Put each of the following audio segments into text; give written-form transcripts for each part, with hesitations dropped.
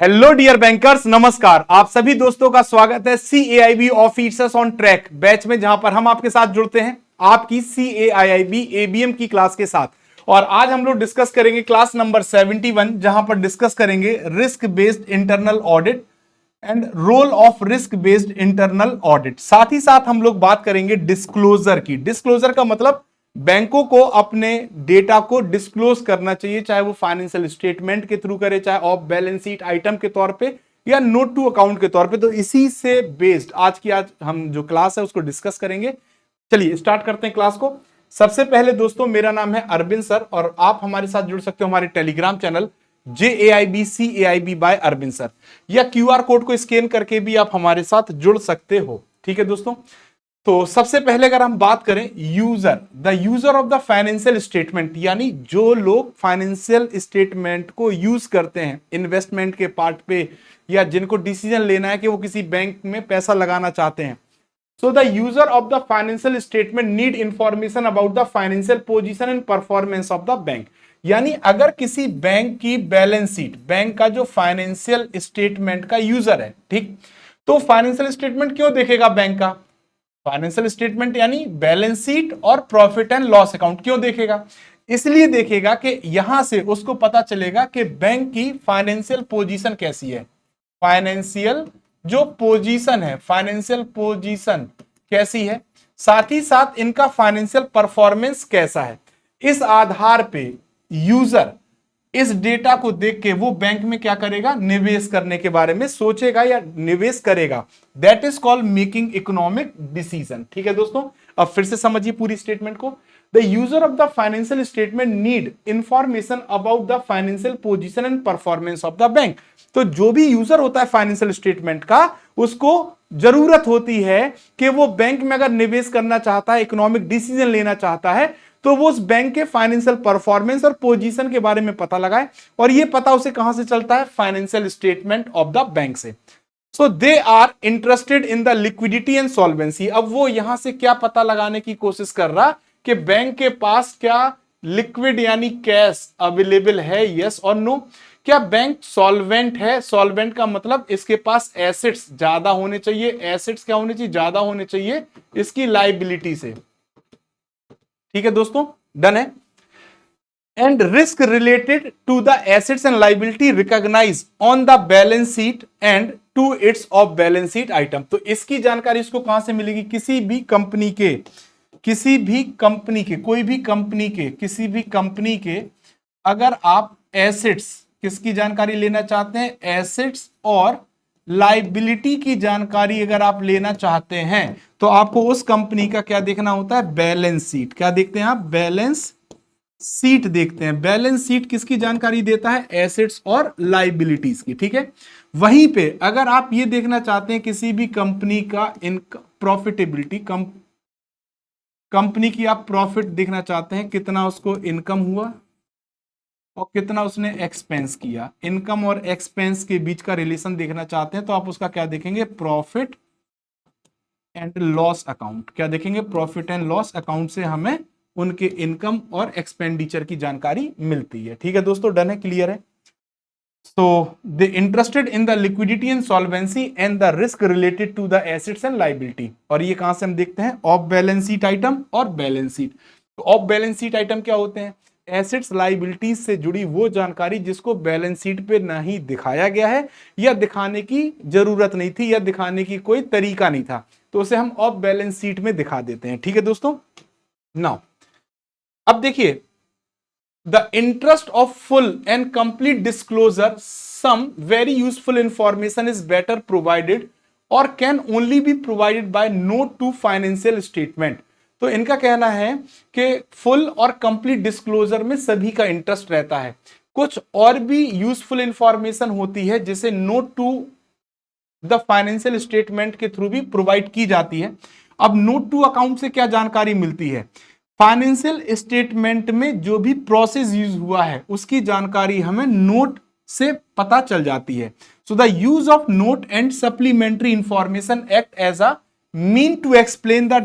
Hello dear bankers, नमस्कार। आप सभी दोस्तों का स्वागत है CAIB officers on track batch में, जहां पर हम आपके साथ जुड़ते हैं आपकी CAIB ABM की क्लास के साथ। और आज हम लोग डिस्कस करेंगे क्लास नंबर 71, जहां पर डिस्कस करेंगे risk based internal audit and role of risk based internal audit. साथ ही साथ हम लोग बात करेंगे डिस्क्लोजर की। डिस्क्लोजर का मतलब बैंकों को अपने डेटा को डिस्क्लोज करना चाहिए, चाहे वो फाइनेंशियल स्टेटमेंट के थ्रू करे, चाहे ऑफ बैलेंस शीट आइटम के तौर पे या नोट टू अकाउंट के तौर पे। तो इसी से बेस्ड आज हम जो क्लास है उसको डिस्कस करेंगे। चलिए स्टार्ट करते हैं क्लास को। सबसे पहले दोस्तों, मेरा नाम है अरविंद सर और आप हमारे साथ जुड़ सकते हो हमारे Telegram channel JAIB by Arvind sir, या QR कोड को स्कैन करके भी आप हमारे साथ जुड़ सकते हो। ठीक है दोस्तों, तो सबसे पहले अगर हम बात करें the user of the financial statement, यानी जो लोग फाइनेंशियल स्टेटमेंट को यूज करते हैं इन्वेस्टमेंट के पार्ट पे, या जिनको डिसीजन लेना है कि वो किसी बैंक में पैसा लगाना चाहते हैं। So the user of the financial statement need information about the financial position and performance of the bank. यानी अगर किसी बैंक की बैलेंस शीट, बैंक का जो फाइनेंशियल स्टेटमेंट का यूजर है, ठीक, तो फाइनेंशियल स्टेटमेंट क्यों देखेगा बैंक का? फाइनेंशियल स्टेटमेंट यानी बैलेंस शीट और प्रॉफिट एंड लॉस अकाउंट क्यों देखेगा? इसलिए देखेगा कि यहां से उसको पता चलेगा कि बैंक की फाइनेंशियल पोजीशन कैसी है। फाइनेंशियल जो पोजीशन है, फाइनेंशियल पोजीशन कैसी है, साथ ही साथ इनका फाइनेंशियल परफॉर्मेंस कैसा है। इस आधार पे यूजर इस डेटा को देख के वो बैंक में क्या करेगा? निवेश करने के बारे में सोचेगा या निवेश करेगा। That is called making economic decision. ठीक है दोस्तों, अब फिर से समझिए पूरी स्टेटमेंट को। The user of the financial statement need information about the financial position and performance of the bank. तो जो भी यूजर होता है फाइनेंशियल स्टेटमेंट का, उसको जरूरत होती है कि वो बैंक में अगर निवेश करना चाहता है, इकोनॉमिक डिसीजन लेना चाहता है, तो वो उस बैंक के फाइनेंशियल परफॉर्मेंस और पोजीशन के बारे में पता लगाए। और ये पता उसे कहां से चलता है? Financial statement of the bank से। So they are interested in the liquidity and solvency. अब वो यहां से क्या पता लगाने की कोशिश कर रहा कि बैंक के पास क्या लिक्विड यानी कैश अवेलेबल है, यस और नो। क्या बैंक सॉल्वेंट है? सॉल्वेंट का मतलब इसके पास एसेट्स ज्यादा होने चाहिए। एसेट्स क्या होने चाहिए? ज्यादा होने चाहिए इसकी लाइबिलिटी से। ठीक है दोस्तों, डन है। And risk related to the assets and liability recognise on the balance sheet and to its off balance sheet item. तो इसकी जानकारी इसको कहां से मिलेगी? किसी भी कंपनी के अगर आप एसेट्स किसकी जानकारी लेना चाहते हैं, एसेट्स और लाइबिलिटी की जानकारी अगर आप लेना चाहते हैं, तो आपको उस कंपनी का क्या देखना होता है? Balance sheet. क्या देखते हैं आप? बैलेंस शीट देखते हैं। बैलेंस शीट किसकी जानकारी देता है? एसेट्स और लाइबिलिटीज की। ठीक है, वहीं पे अगर आप ये देखना चाहते हैं किसी भी कंपनी का प्रॉफिटेबिलिटी, कंपनी की आप प्रॉफिट देखना चाहते हैं, कितना उसको इनकम हुआ और कितना उसने एक्सपेंस किया, इनकम और एक्सपेंस के बीच का रिलेशन देखना चाहते हैं, तो आप उसका क्या देखेंगे? Profit and loss account. क्या देखेंगे? प्रॉफिट एंड लॉस अकाउंट से हमें उनके इनकम और एक्सपेंडिचर की जानकारी मिलती है। ठीक है दोस्तों, डन है, क्लियर है। So they interested in the liquidity and solvency and the risk related to the assets and liability. और ये कहां से हम देखते हैं? ऑफ बैलेंस शीट आइटम और बैलेंस शीट। तो ऑफ बैलेंस शीट आइटम क्या होते हैं? एसेट्स लाइबिलिटीज से जुड़ी वो जानकारी जिसको बैलेंस शीट पे नहीं दिखाया गया है, या दिखाने की जरूरत नहीं थी, या दिखाने की कोई तरीका नहीं था, तो उसे हम ऑफ बैलेंस शीट में दिखा देते हैं। ठीक है दोस्तों, नाउ अब देखिए, the interest of full and complete disclosure some very useful information is better provided और can only be provided by note to financial statement. तो इनका कहना है कि फुल और कंप्लीट डिस्क्लोजर में सभी का इंटरेस्ट रहता है। कुछ और भी यूजफुल इंफॉर्मेशन होती है जिसे note to the financial statement के थ्रू भी प्रोवाइड की जाती है। अब नोट टू अकाउंट से क्या जानकारी मिलती है? फाइनेंशियल स्टेटमेंट में जो भी प्रोसेस यूज हुआ है उसकी जानकारी हमें नोट से पता चल जाती है। So the use of note and supplementary information act as a mean to explain the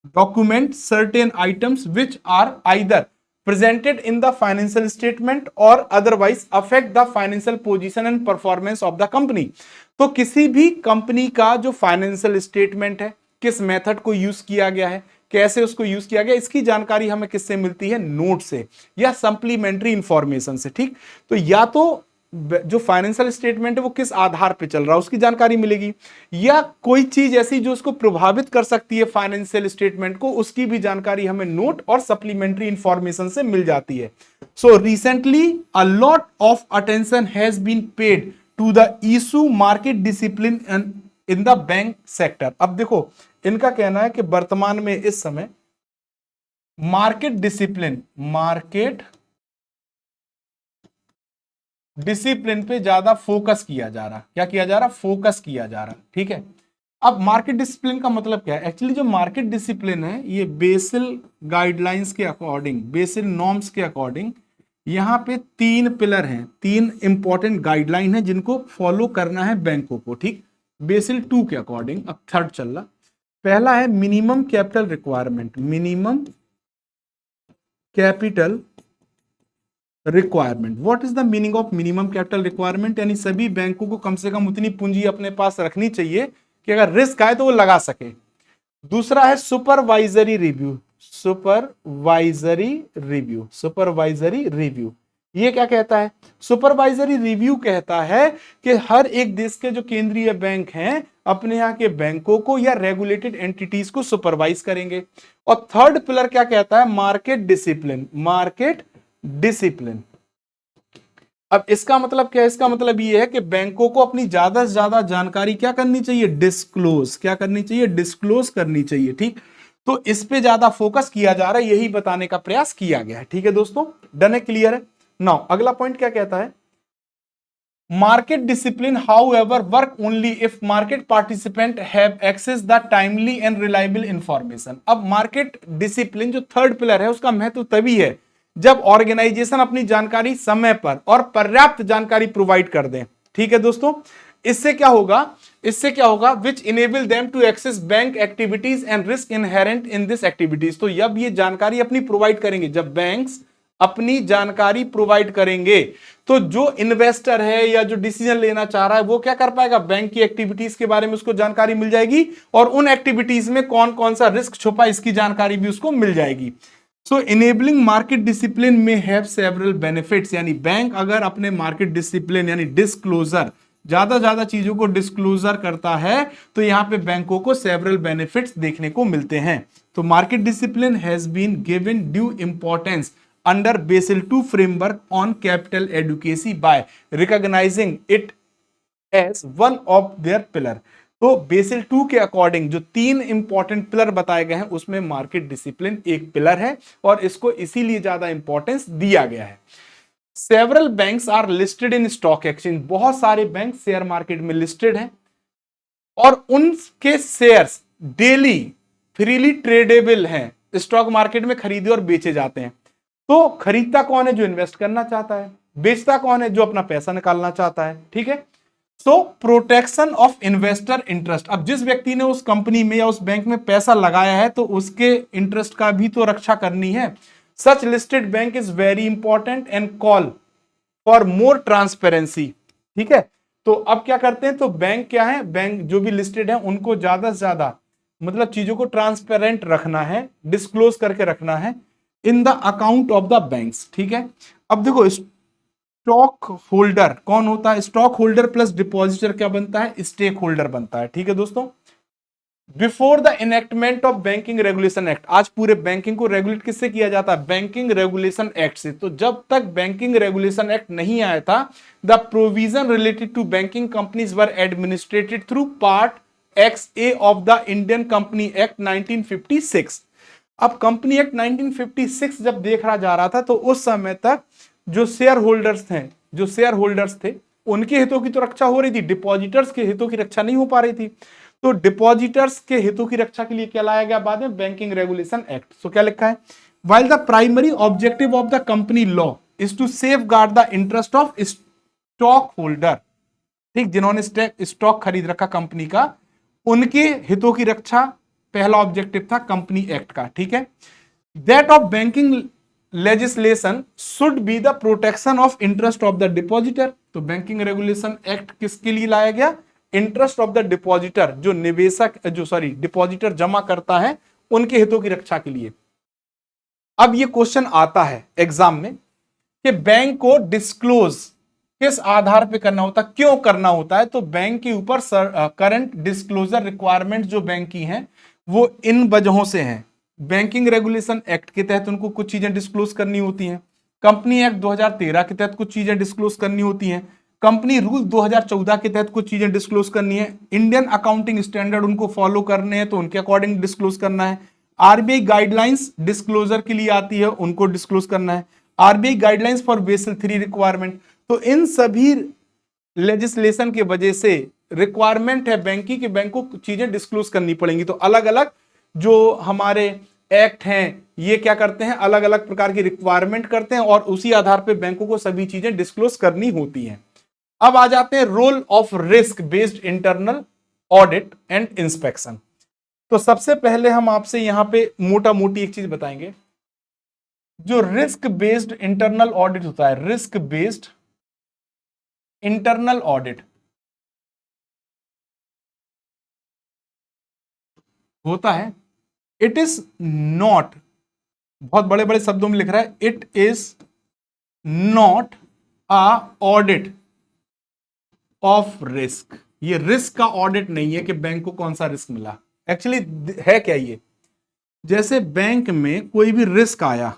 document certain items which are either presented in the financial statement or otherwise affect the financial position and performance of the company। तो किसी भी company का जो financial statement है, किस method को use किया गया है, कैसे उसको यूज किया गया, इसकी जानकारी हमें किससे मिलती है? नोट से या सप्लीमेंट्री इंफॉर्मेशन से। ठीक, तो या तो जो फाइनेंशियल स्टेटमेंट है वो किस आधार पे चल रहा है उसकी जानकारी मिलेगी, या कोई चीज ऐसी जो उसको प्रभावित कर सकती है फाइनेंशियल स्टेटमेंट को, उसकी भी जानकारी हमें नोट और सप्लीमेंट्री इंफॉर्मेशन से मिल जाती है। So recently a lot of attention has been paid to the issue market discipline in the bank sector. अब देखो, इनका कहना है कि वर्तमान में इस समय मार्केट डिसिप्लिन पे ज्यादा फोकस किया जा रहा। क्या किया जा रहा? फोकस किया जा रहा। ठीक है, अब मार्केट डिसिप्लिन का मतलब क्या है? एक्चुअली जो मार्केट डिसिप्लिन है ये बेसिल गाइडलाइंस के अकॉर्डिंग, बेसिल नॉर्म्स के अकॉर्डिंग यहां पे 3 पिलर हैं, 3 इंपॉर्टेंट गाइडलाइन है जिनको फॉलो करना है बैंकों को। ठीक, बेसिल 2 के अकॉर्डिंग। अब थर्ड चल रहा। पहला है minimum capital requirement, minimum capital requirement. What is the meaning of minimum capital requirement? यानी सभी बैंकों को कम से कम उतनी पूंजी अपने पास रखनी चाहिए कि अगर रिस्क आए तो वो लगा सके। दूसरा है सुपरवाइजरी रिव्यू, सुपरवाइजरी रिव्यू। ये क्या कहता है? सुपरवाइजरी रिव्यू कहता है कि हर एक देश के जो केंद्रीय बैंक हैं अपने यहाँ के बैंकों को या रेगुलेटेड एंटिटीज को सुपरवाइज करेंगे। और थर्ड पिलर क्या कहता है? Market discipline, market discipline. अब इसका मतलब क्या है? इसका मतलब ये है कि बैंकों को अपनी ज्यादा से ज्यादा जानकारी क्या करनी चाहिए? डिस्क्लोज। क्या करनी चाहिए? डिस्क्लोज करनी चाहिए। ठीक, तो इस पे ज्यादा फोकस किया जा रहा है, यही बताने का प्रयास किया गया है। ठीक है दोस्तों, डन है, क्लियर है? नाउ अगला पॉइंट क्या कहता है? Market discipline however work only if market participant have access the timely and reliable information. अब मार्केट डिसिप्लिन जो थर्ड पिलर है उसका महत्व तभी है जब ऑर्गेनाइजेशन अपनी जानकारी समय पर और पर्याप्त जानकारी प्रोवाइड कर दें। ठीक है दोस्तों, इससे क्या होगा? इससे क्या होगा? Which enable them to access bank activities and risk inherent in this activities. तो जब ये जानकारी अपनी प्रोवाइड करेंगे, जब बैंक्स अपनी जानकारी प्रोवाइड करेंगे तो जो इन्वेस्टर है या जो डिसीजन लेना चाह रहा है वो क्या कर पाएगा? बैंक की एक्टिविटीज के बारे में उसको जानकारी मिल जाएगी और उन एक्टिविटीज में कौन कौन सा रिस्क छुपा इसकी जानकारी भी उसको मिल जाएगी। सो इनेबलिंग मार्केट डिसिप्लिन में हैव सेवरल बेनिफिट्स। यानी बैंक अगर अपने मार्केट डिसिप्लिन यानी डिस्क्लोजर, ज्यादा चीजों को डिस्क्लोजर करता है तो यहां पे बैंकों को सेवरल बेनिफिट्स देखने को मिलते हैं। तो market discipline has been given due importance under Basel 2 framework on capital adequacy by recognising it as one of their pillar. तो बेसिल 2 के अकॉर्डिंग जो 3 इंपॉर्टेंट पिलर बताए गए हैं उसमें मार्केट डिसिप्लिन एक पिलर है और इसको इसीलिए ज्यादा इंपॉर्टेंस दिया गया है। Several banks are listed in stock exchange. बहुत सारे बैंक शेयर मार्केट में लिस्टेड हैं और उनके शेयर्स डेली फ्रीली ट्रेडेबल हैं, स्टॉक मार्केट में खरीदे और बेचे जाते हैं। तो खरीदता कौन है? जो इन्वेस्ट करना चाहता है। बेचता कौन है? जो अपना पैसा निकालना चाहता है। ठीक है, सो प्रोटेक्शन ऑफ इन्वेस्टर इंटरेस्ट। अब जिस व्यक्ति ने उस कंपनी में या उस बैंक में पैसा लगाया है तो उसके इंटरेस्ट का भी तो रक्षा करनी है। Such listed bank is very important and call for more transparency. ठीक है, तो अब क्या करते हैं? तो बैंक क्या है? बैंक जो भी लिस्टेड है उनको ज्यादा से ज्यादा मतलब चीजों को ट्रांसपेरेंट रखना है, डिस्क्लोज करके रखना है in the account of the banks. ठीक है, अब देखो स्टॉक होल्डर कौन होता है? स्टॉक होल्डर प्लस डिपॉजिटर क्या बनता है? स्टेक होल्डर बनता है। ठीक है दोस्तों, before the enactment of banking regulation act. आज पूरे बैंकिंग को रेगुलेट किससे किया जाता है? बैंकिंग रेगुलेशन एक्ट से। तो जब तक बैंकिंग रेगुलेशन एक्ट नहीं आया था, the provision related to banking companies were administered through part XA of the Indian company act 1956। अब कंपनी एक्ट 1956 जब देखा जा रहा था तो उस समय तक जो शेयर होल्डर्स थे उनके हितों की तो रक्षा हो रही थी, डिपॉजिटर्स के हितों की रक्षा नहीं हो पा रही थी। तो डिपॉजिटर्स के हितों की रक्षा के लिए क्या लाया गया बाद में? Banking regulation act. सो क्या लिखा है? While the primary objective of the company law is to safeguard the interest of stock holder. ठीक, जिन्होंने स्टॉक खरीद रखा कंपनी का, उनके हितों की रक्षा पहला ऑब्जेक्टिव था कंपनी एक्ट का। ठीक है, that of banking legislation should be the protection of interest of the depositor. तो बैंकिंग रेगुलेशन एक्ट किसके लिए लाया गया? इंटरेस्ट ऑफ द डिपॉजिटर, जो निवेशक डिपॉजिटर जमा करता है उनके हितों की रक्षा के लिए। अब ये क्वेश्चन आता है एग्जाम में कि बैंक को डिस्क्लोज किस आधार पे करना होता, क्यों करना होता है? तो बैंक के ऊपर करंट डिस्क्लोजर रिक्वायरमेंट जो बैंक की हैं वो इन वजहों से हैं। बैंकिंग रेगुलेशन एक्ट के तहत उनको कुछ चीजें डिस्क्लोज करनी होती हैं, कंपनी एक्ट 2013 के तहत कुछ चीजें डिस्क्लोज करनी होती हैं, कंपनी रूल 2014 के तहत कुछ चीजें डिस्क्लोज करनी है, इंडियन अकाउंटिंग स्टैंडर्ड उनको फॉलो करने हैं तो उनके अकॉर्डिंग डिस्क्लोज करना है, आरबीआई गाइडलाइंस डिस्क्लोजर के लिए आती है उनको डिस्क्लोज करना है, RBI guidelines for Basel 3 requirement. तो इन सभी लेजिस्लेशन की वजह से रिक्वायरमेंट है बैंक की कि बैंक को चीजें डिस्क्लोज करनी पड़ेंगी। तो अलग अलग जो हमारे एक्ट हैं ये क्या करते हैं, अलग अलग प्रकार की रिक्वायरमेंट करते हैं और उसी आधार पर बैंकों को सभी चीजें डिस्क्लोज करनी होती हैं। अब आ जाते हैं role of risk based internal audit and inspection. तो सबसे पहले हम आपसे यहां पे मोटा मोटी एक चीज बताएंगे, जो रिस्क बेस्ड इंटरनल ऑडिट होता है, रिस्क बेस्ड इंटरनल ऑडिट होता है, इट इज नॉट, बहुत बड़े बड़े शब्दों में लिख रहा है, it is not a audit of risk. ये रिस्क का ऑडिट नहीं है कि बैंक को कौन सा रिस्क मिला। एक्चुअली है क्या ये, जैसे बैंक में कोई भी रिस्क आया,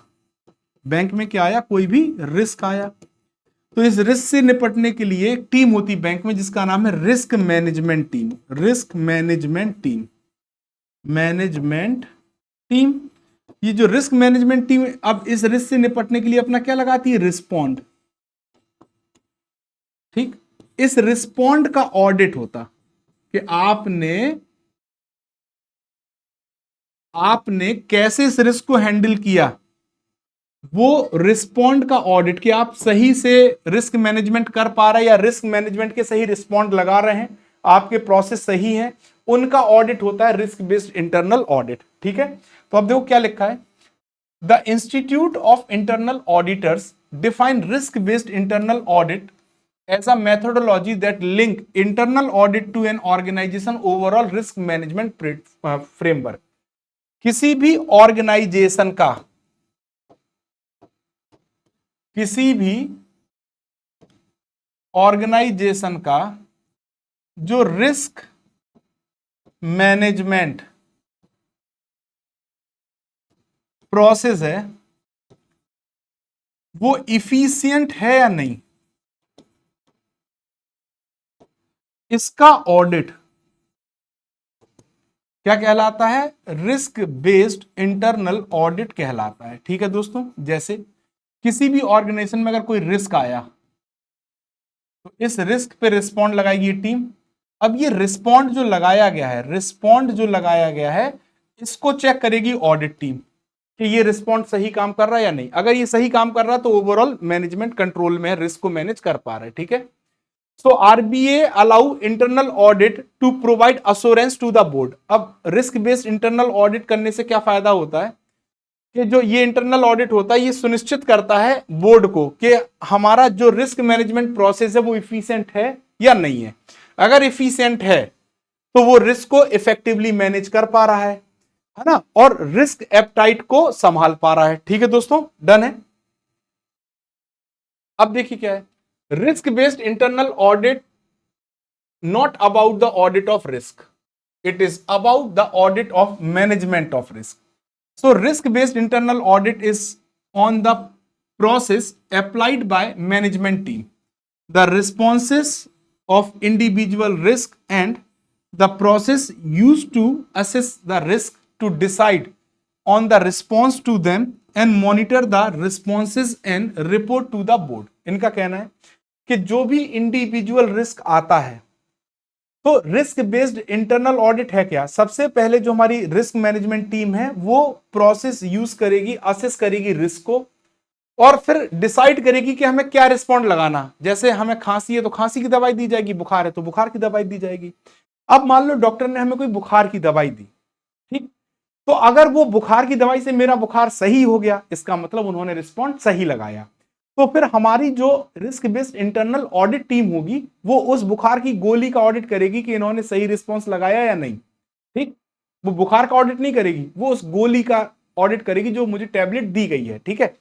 बैंक में क्या आया, कोई भी रिस्क आया, तो इस रिस्क से निपटने के लिए एक टीम होती बैंक में जिसका नाम है risk management team. Risk management team, management team, ये जो रिस्क मैनेजमेंट टीम अब इस रिस्क से निपटने के लिए अपना क्या लगाती है, रिस्पॉन्ड। ठीक, इस रिस्पॉन्ड का ऑडिट होता कि आपने कैसे इस रिस्क को हैंडल किया, वो रिस्पॉन्ड का ऑडिट कि आप सही से रिस्क मैनेजमेंट कर पा रहे हैं या रिस्क मैनेजमेंट के सही रिस्पॉन्ड लगा रहे हैं, आपके प्रोसेस सही है, उनका ऑडिट होता है रिस्क बेस्ड इंटरनल ऑडिट। ठीक है, तो अब देखो क्या लिखा है, the institute of internal auditors define risk based internal audit as a methodology that link internal audit to an organization overall risk management framework। किसी भी ऑर्गेनाइजेशन का, किसी भी ऑर्गेनाइजेशन का जो रिस्क मैनेजमेंट प्रोसेस है वो इफिशिएंट है या नहीं, इसका ऑडिट क्या कहलाता है, रिस्क बेस्ड इंटरनल ऑडिट कहलाता है। ठीक है दोस्तों, जैसे किसी भी ऑर्गेनाइजेशन में अगर कोई रिस्क आया तो इस रिस्क पे रिस्पॉन्ड लगाएगी टीम। अब ये रिस्पॉन्ड जो लगाया गया है, रिस्पॉन्ड जो लगाया गया है इसको चेक करेगी ऑडिट टीम कि ये रिस्पॉन्ड सही काम कर रहा है या नहीं। अगर ये सही काम कर रहा है तो ओवरऑल मैनेजमेंट कंट्रोल में है, रिस्क को मैनेज कर पा रहा है। ठीक है, So RBA allow internal audit to provide assurance to the board। अब रिस्क बेस्ड इंटरनल ऑडिट करने से क्या फायदा होता है कि जो ये इंटरनल ऑडिट होता है ये सुनिश्चित करता है बोर्ड को कि हमारा जो रिस्क मैनेजमेंट प्रोसेस है वो इफिशिएंट है या नहीं है। अगर इफिशिएंट है तो वो रिस्क को इफेक्टिवली मैनेज कर पा रहा है ना, और रिस्क एप्टाइट को संभाल पा रहा है। ठीक है दोस्तों, डन है। अब देखिए क्या है, risk based internal audit not about the audit of risk, it is about the audit of management of risk। So risk based internal audit is on the process applied by management team, the responses of individual risk and the process used to assess the risk, to decide on the response to them and monitor the responses and report to the board। इनका कहना है कि जो भी individual risk आता है तो risk based internal audit है क्या, सबसे पहले जो हमारी रिस्क मैनेजमेंट टीम है वो प्रोसेस यूज करेगी, असेस करेगी रिस्क को और फिर डिसाइड करेगी कि हमें क्या रिस्पॉन्ड लगाना। जैसे हमें खांसी है तो खांसी की दवाई दी जाएगी, बुखार है तो बुखार की दवाई दी जाएगी। अब मान लो डॉक्टर ने हमें कोई बुखार की दवाई दी, ठीक, तो अगर वो बुखार की दवाई से मेरा बुखार सही हो गया, इसका मतलब उन्होंने रिस्पॉन्स सही लगाया। तो फिर हमारी जो risk based internal audit team होगी वो उस बुखार की गोली का ऑडिट करेगी कि इन्होंने सही रिस्पॉन्स लगाया या नहीं। ठीक, वो बुखार का ऑडिट नहीं करेगी, वो उस गोली का ऑडिट करेगी जो मुझे टैबलेट दी गई है। ठीक है,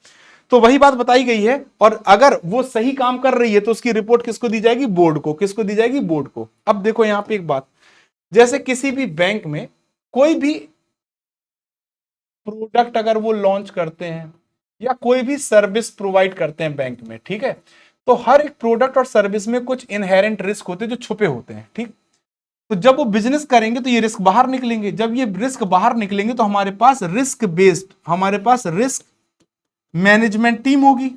तो वही बात बताई गई है। और अगर वो सही काम कर रही है तो उसकी रिपोर्ट किसको दी जाएगी? बोर्ड को। किसको दी जाएगी? बोर्ड को। अब देखो यहां पे एक बात, जैसे किसी भी बैंक में कोई भी प्रोडक्ट अगर वो लॉन्च करते हैं या कोई भी सर्विस प्रोवाइड करते हैं बैंक में, ठीक है, तो हर एक प्रोडक्ट और सर्विस में कुछ इनहेरेंट रिस्क होते हैं जो छुपे होते हैं। ठीक, तो जब वो बिजनेस करेंगे तो ये रिस्क बाहर निकलेंगे। जब ये रिस्क बाहर निकलेंगे तो हमारे पास रिस्क मैनेजमेंट टीम होगी।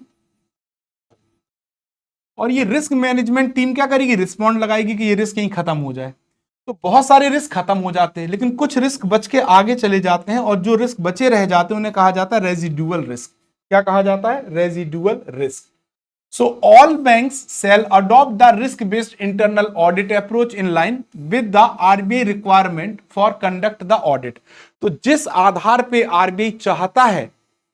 और ये रिस्क मैनेजमेंट टीम क्या करेगी? रिस्पॉन्ड लगाएगी कि ये रिस्क यहीं खत्म हो जाए। तो बहुत सारे रिस्क खत्म हो जाते हैं, लेकिन कुछ रिस्क बच के आगे चले जाते हैं, और जो रिस्क बचे रह जाते हैं उन्हें कहा जाता है रेजिडुअल रिस्क। क्या कहा जाता है? Residual risk. So all banks shall adopt the risk-based internal audit approach in line with the RBI requirement for conduct the audit। तो जिस आधार पे आरबीआई चाहता है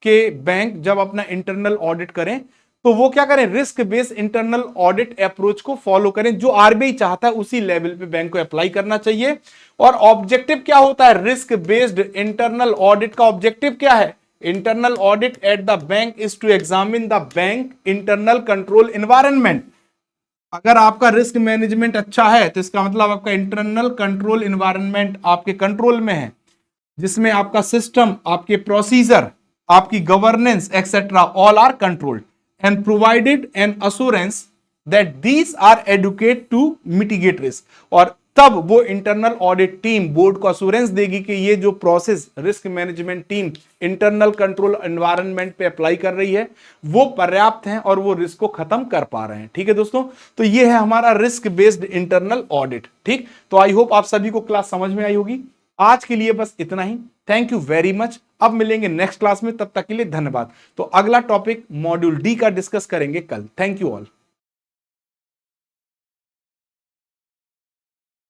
कि बैंक जब अपना इंटरनल ऑडिट करें तो वो क्या करें? Risk based internal audit approach को फॉलो करें। जो आरबीआई चाहता है उसी लेवल पे बैंक को अप्लाई करना चाहिए। और ऑब्जेक्टिव क्या होता है रिस्क बेस्ड इंटरनल ऑडिट का? ऑब्जेक्टिव क्या है? Internal audit at the bank is to examine the bank internal control environment. अगर आपका रिस्क मैनेजमेंट अच्छा है तो इसका मतलब आपका इंटरनल कंट्रोल एनवायरनमेंट आपके कंट्रोल में है, जिसमें आपका सिस्टम, आपके प्रोसीजर, आपकी governance etcetera all are controlled and provided an assurance that these are adequate to mitigate risk। और तब वो इंटरनल ऑडिट टीम बोर्ड को अश्योरेंस देगी कि ये जो process risk management team internal control environment पे अप्लाई कर रही है वो पर्याप्त है और वो रिस्क को खत्म कर पा रहे हैं। ठीक है दोस्तों, तो ये है हमारा रिस्क बेस्ड इंटरनल ऑडिट। ठीक, तो आई होप आप सभी को क्लास समझ में आई होगी। आज के लिए बस इतना ही। Thank you very much. अब मिलेंगे नेक्स्ट क्लास में, तब तक के लिए धन्यवाद। तो अगला टॉपिक मॉड्यूल डी का डिस्कस करेंगे कल। Thank you all.